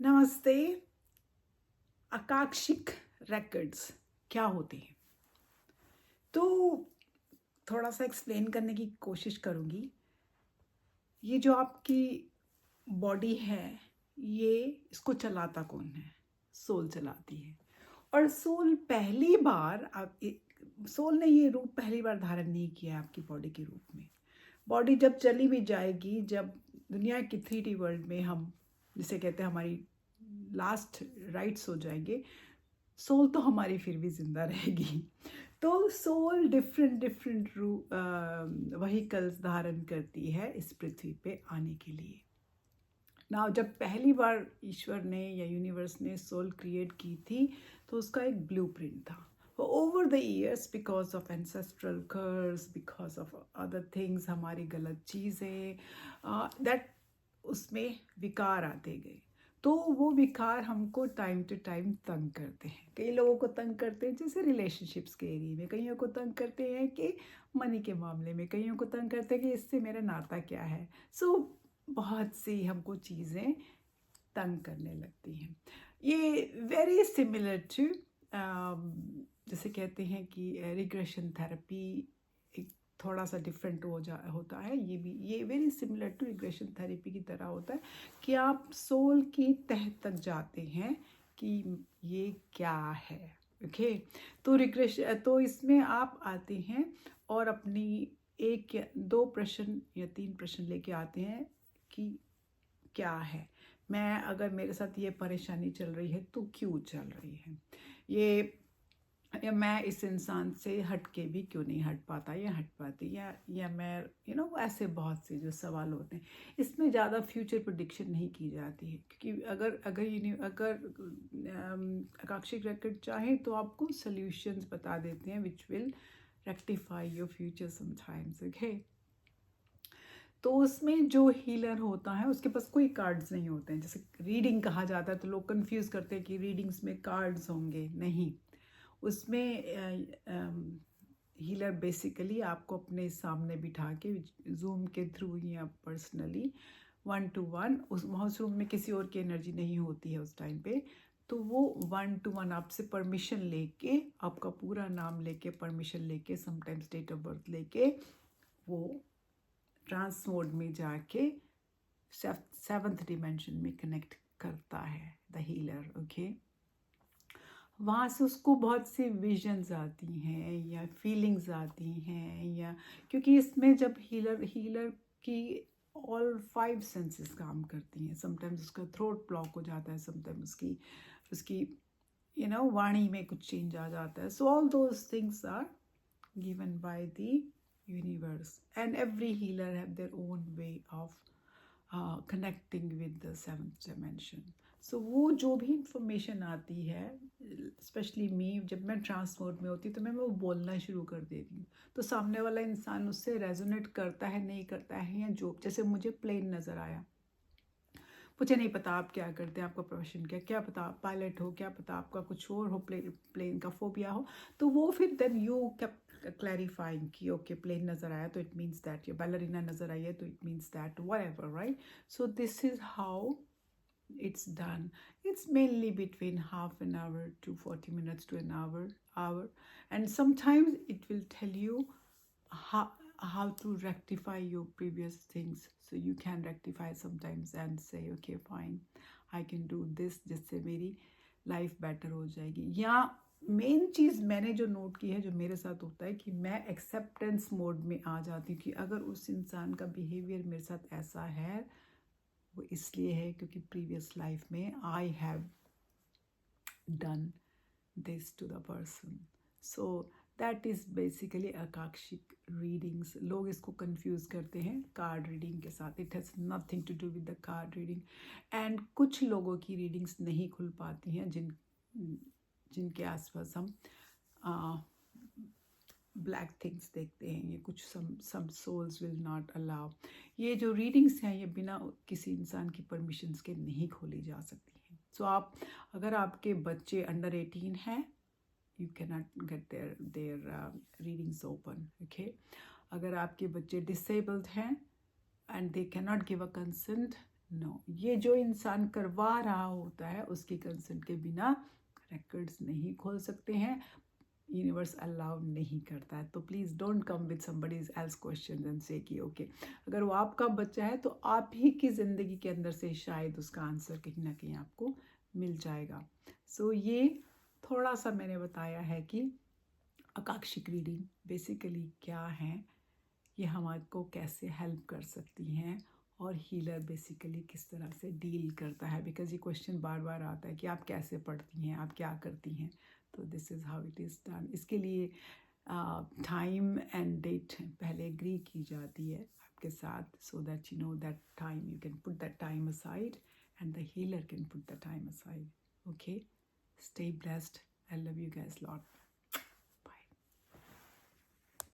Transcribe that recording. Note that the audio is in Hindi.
नमस्ते। आकाशिक रिकॉर्ड्स क्या होते हैं? तो थोड़ा सा एक्सप्लेन करने की कोशिश करूँगी। ये जो आपकी बॉडी है, ये इसको चलाता कौन है? सोल चलाती है। और सोल पहली बार सोल ने ये रूप पहली बार धारण नहीं किया है आपकी बॉडी के रूप में। बॉडी जब चली भी जाएगी, जब दुनिया की 3D वर्ल्ड में हम जिसे कहते हैं हमारी लास्ट राइट्स हो जाएंगे, सोल तो हमारी फिर भी जिंदा रहेगी। तो सोल डिफरेंट डिफरेंट व्हीकल्स धारण करती है इस पृथ्वी पे आने के लिए। ना जब पहली बार ईश्वर ने या यूनिवर्स ने सोल क्रिएट की थी, तो उसका एक ब्लूप्रिंट था। Over the years, because of ancestral curse, because of other things, हमारी गलत चीज़ें, दैट उसमें विकार आते गए। तो वो विकार हमको टाइम टू टाइम तंग करते हैं। कई लोगों को तंग करते हैं जैसे रिलेशनशिप्स के एरिया में, कईयों को तंग करते हैं कि मनी के मामले में, कईयों को तंग करते हैं कि इससे मेरा नाता क्या है। सो बहुत सी हमको चीज़ें तंग करने लगती हैं। ये वेरी सिमिलर टू जैसे कहते हैं कि रिग्रेशन थेरेपी एक थोड़ा सा डिफरेंट होता है। ये very similar to regression therapy की तरह होता है कि आप सोल की तह तक जाते हैं कि ये क्या है। ओके, तो रिग्रेशन, तो इसमें आप आते हैं और अपनी एक या दो प्रश्न या तीन प्रश्न लेके आते हैं कि क्या है, मैं अगर मेरे साथ ये परेशानी चल रही है तो क्यों चल रही है, ये या मैं इस इंसान से हट के भी क्यों नहीं हट पाता या हट पाती, या मैं ऐसे बहुत से जो सवाल होते हैं। इसमें ज़्यादा फ्यूचर प्रेडिक्शन नहीं की जाती है, क्योंकि अगर आकाशिक रेकॉर्ड चाहें तो आपको सॉल्यूशंस बता देते हैं which will rectify your future sometimes. Okay, तो उसमें जो हीलर होता है उसके पास कोई कार्ड्स नहीं होते हैं। जैसे रीडिंग कहा जाता है तो लोग कंफ्यूज करते हैं कि रीडिंग्स में कार्ड्स होंगे, नहीं। उसमें हीलर बेसिकली आपको अपने सामने बिठा के जूम के थ्रू या पर्सनली 1 to 1, उस रूम में किसी और की एनर्जी नहीं होती है उस टाइम पे, तो वो 1 to 1 आपसे परमिशन लेके, आपका पूरा नाम लेके, परमिशन लेके, समटाइम्स डेट ऑफ बर्थ लेके, वो ट्रांस मोड में जाके 7th डिमेंशन में कनेक्ट करता है द हीलर। ओके, वहाँ से उसको बहुत सी विजन्स आती हैं या फीलिंग्स आती हैं, या क्योंकि इसमें जब हीलर की ऑल 5 सेंसेस काम करती हैं। समटाइम्स उसका थ्रोट ब्लॉक हो जाता है, समटाइम्स उसकी उसकी वाणी में कुछ चेंज आ जाता है। So all those things are given by the universe, and every healer have their own way of connecting with the 7th dimension. So वो जो भी इंफॉर्मेशन आती है, स्पेशली जब मैं ट्रांस मोड में होती हूँ तो मैं वो बोलना शुरू कर देती हूँ, तो सामने वाला इंसान उससे रेजोनेट करता है नहीं करता है, या जो जैसे मुझे प्लेन नज़र आया, मुझे नहीं पता आप क्या करते हैं, आपका प्रोफेशन क्या पता आप पायलट हो, क्या पता आपका कुछ और हो, प्लेन का फोबिया हो। तो वो फिर देन यू क्लैरिफाइंग कि ओके प्लेन नज़र आया तो इट मीन्स दैट, या बैलरीना नज़र आई है तो it means that, whatever, right. So this is how it's done. It's mainly between half an hour to 40 minutes to an hour, and sometimes it will tell you how to rectify your previous things, so you can rectify sometimes and say okay fine, I can do this, जिससे मेरी लाइफ बेटर हो जाएगी। या मेन चीज़ मैंने जो नोट की है, जो मेरे साथ होता है, कि मैं एक्सेप्टेंस मोड में आ जाती हूँ कि अगर उस इंसान का बिहेवियर मेरे साथ ऐसा है, वो इसलिए है क्योंकि प्रीवियस लाइफ में I have done this to the person. So that is basically akashic readings. लोग इसको कंफ्यूज करते हैं कार्ड रीडिंग के साथ। It has nothing to do with the card reading. And कुछ लोगों की रीडिंग्स नहीं खुल पाती हैं जिनके आसपास हम ब्लैक थिंग्स देखते हैं। ये कुछ सम सोल्स विल नॉट अलाउ। ये जो रीडिंग्स हैं ये बिना किसी इंसान की परमिशंस के नहीं खोली जा सकती हैं। सो अगर आपके बच्चे अंडर 18 हैं, you can not get their readings open. Okay, अगर आपके बच्चे डिसेबल्ड हैं and they can not give a consent, no, ये जो इंसान करवा रहा होता है उसकी कंसेंट के बिना रिकॉर्ड्स नहीं खोल सकते हैं, यूनिवर्स अलाउ नहीं करता है। तो please don't come with somebody else question and से कि ओके, अगर वो आपका बच्चा है तो आप ही की ज़िंदगी के अंदर से शायद उसका आंसर कहीं ना कहीं आपको मिल जाएगा। सो ये थोड़ा सा मैंने बताया है कि आकाशिक रीडिंग बेसिकली क्या है, ये हमारे कैसे हेल्प कर सकती हैं, और हीलर बेसिकली किस तरह से डील करता है। बिकॉज ये क्वेश्चन बार बार आता है कि आप कैसे पढ़ती हैं, आप क्या करती हैं। तो this is how it is done. इसके लिए टाइम एंड डेट पहले एग्री की जाती है आपके साथ, so that you know that time you can put that time aside and the healer can put the time aside. Okay, stay blessed, I love you guys lot.